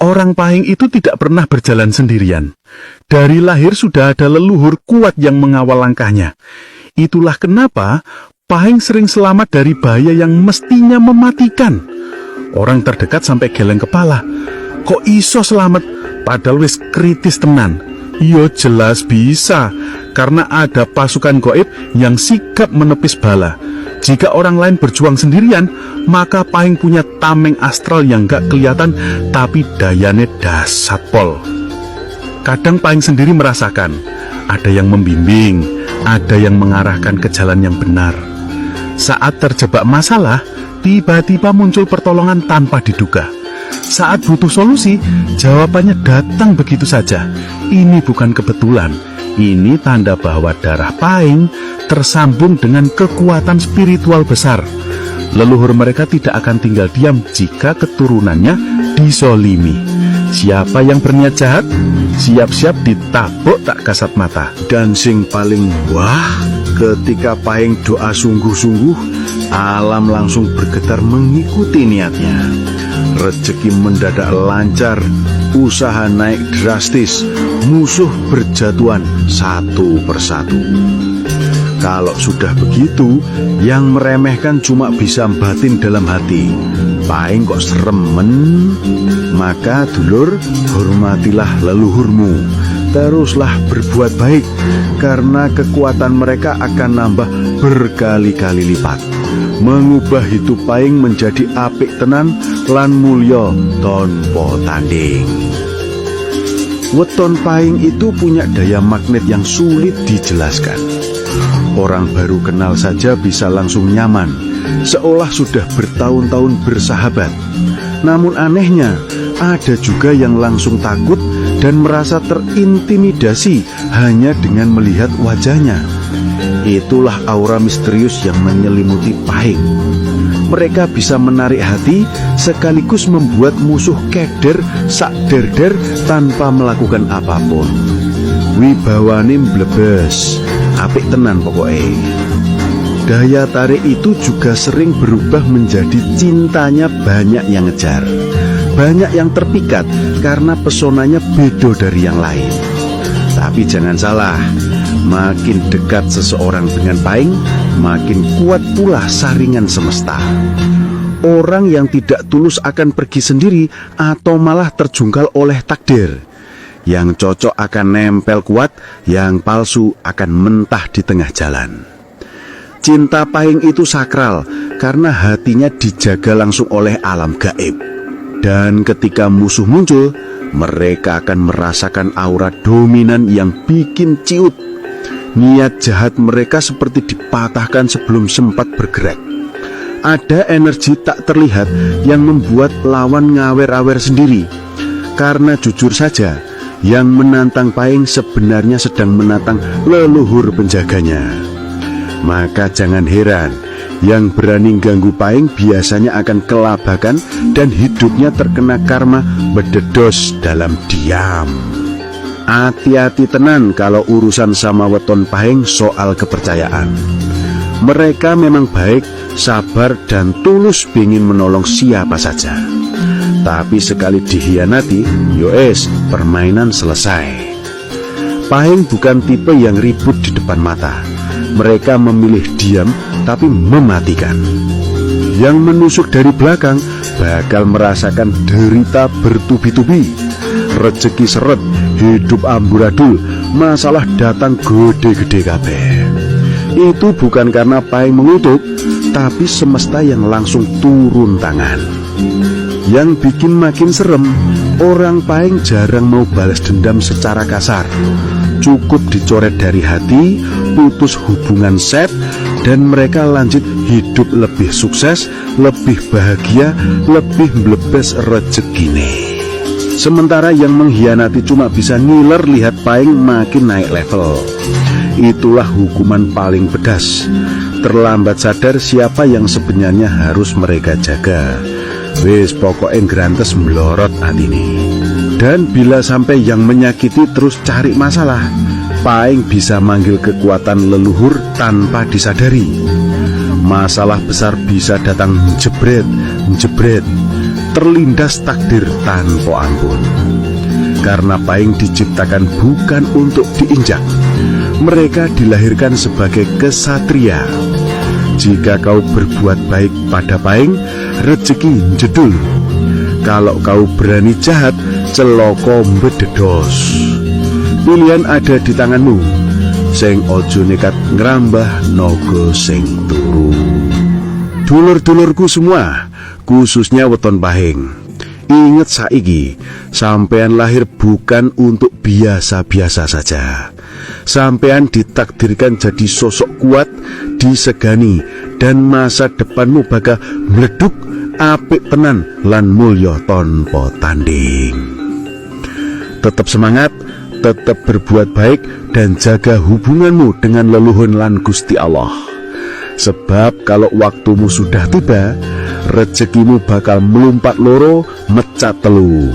Orang Pahing itu tidak pernah berjalan sendirian. Dari lahir sudah ada leluhur kuat yang mengawal langkahnya. Itulah kenapa Pahing sering selamat dari bahaya yang mestinya mematikan. Orang terdekat sampai geleng kepala. Kok iso selamat? Padahal wis kritis tenan. Yo jelas bisa, karena ada pasukan gaib yang sigap menepis bala. Jika orang lain berjuang sendirian, maka Pahing punya tameng astral yang gak kelihatan, tapi dayane dahsyat pol. Kadang Pahing sendiri merasakan, ada yang membimbing, ada yang mengarahkan ke jalan yang benar. Saat terjebak masalah, tiba-tiba muncul pertolongan tanpa diduga. Saat butuh solusi, jawabannya datang begitu saja. Ini bukan kebetulan. Ini tanda bahwa darah Pahing tersambung dengan kekuatan spiritual besar. Leluhur mereka tidak akan tinggal diam jika keturunannya disolimi. Siapa yang berniat jahat, siap-siap ditabuk tak kasat mata. Dan sing paling wah, ketika Pahing doa sungguh-sungguh, alam langsung bergetar mengikuti niatnya. Rezeki mendadak lancar, usaha naik drastis, musuh berjatuhan satu persatu. Kalau sudah begitu, yang meremehkan cuma bisa batin dalam hati. Pahing kok seremen? Maka dulur, hormatilah leluhurmu. Teruslah berbuat baik, karena kekuatan mereka akan nambah berkali-kali lipat. Mengubah hidup Pahing menjadi apik tenan lan mulya tanpa tanding. Weton Pahing itu punya daya magnet yang sulit dijelaskan. Orang baru kenal saja bisa langsung nyaman, seolah sudah bertahun-tahun bersahabat. Namun anehnya, ada juga yang langsung takut dan merasa terintimidasi hanya dengan melihat wajahnya. Itulah aura misterius yang menyelimuti Pahing. Mereka bisa menarik hati sekaligus membuat musuh keder sak der-der tanpa melakukan apapun. Wibawane mblebes, apik tenan pokoknya. Daya tarik itu juga sering berubah menjadi cintanya banyak yang ngejar. Banyak yang terpikat karena pesonanya beda dari yang lain. Tapi jangan salah, makin dekat seseorang dengan Pahing, makin kuat pula saringan semesta. Orang yang tidak tulus akan pergi sendiri atau malah terjungkal oleh takdir. Yang cocok akan nempel kuat, yang palsu akan mentah di tengah jalan. Cinta Pahing itu sakral karena hatinya dijaga langsung oleh alam gaib. Dan ketika musuh muncul, mereka akan merasakan aura dominan yang bikin ciut. Niat jahat mereka seperti dipatahkan sebelum sempat bergerak. Ada energi tak terlihat yang membuat lawan ngawer-awer sendiri. Karena jujur saja, yang menantang Pahing sebenarnya sedang menantang leluhur penjaganya. Maka jangan heran, yang berani ganggu Pahing biasanya akan kelabakan dan hidupnya terkena karma bededos dalam diam. Hati-hati tenan kalau urusan sama weton Pahing soal kepercayaan. Mereka memang baik, sabar dan tulus ingin menolong siapa saja. Tapi sekali dihianati, yoes, permainan selesai. Pahing bukan tipe yang ribut di depan mata. Mereka memilih diam tapi mematikan. Yang menusuk dari belakang bakal merasakan derita bertubi-tubi. Rezeki seret, hidup amburadul, masalah datang gede-gede kabeh. Itu bukan karena Pahing mengutuk, tapi semesta yang langsung turun tangan. Yang bikin makin serem, orang Pahing jarang mau balas dendam secara kasar. Cukup dicoret dari hati, putus hubungan set, dan mereka lanjut hidup lebih sukses, lebih bahagia, lebih mlebes rezekine. Sementara yang mengkhianati cuma bisa ngiler lihat Pahing makin naik level. Itulah hukuman paling pedas. Terlambat sadar siapa yang sebenarnya harus mereka jaga. Wis pokoknya grantes melorot atine. Dan bila sampai yang menyakiti terus cari masalah, Pahing bisa manggil kekuatan leluhur tanpa disadari. Masalah besar bisa datang jebret, terlindas takdir tanpa ampun. Karena Payeng diciptakan bukan untuk diinjak. Mereka dilahirkan sebagai kesatria. Jika kau berbuat baik pada Payeng, rezeki jedul. Kalau kau berani jahat, celoko bededos. Pilihan ada di tanganmu. Sing ojo nekat ngrambah naga sing turu. Dulur-dulurku semua, khususnya weton Payeng, ingat saiki, sampean lahir bukan untuk biasa-biasa saja. Sampean ditakdirkan jadi sosok kuat, disegani, dan masa depanmu bakal mleduk apik tenan lan mulya tanpa tanding. Tetap semangat, tetap berbuat baik, dan jaga hubunganmu dengan leluhur lan Gusti Allah. Sebab kalau waktumu sudah tiba, rezekimu bakal melumpat loro, mecat telu.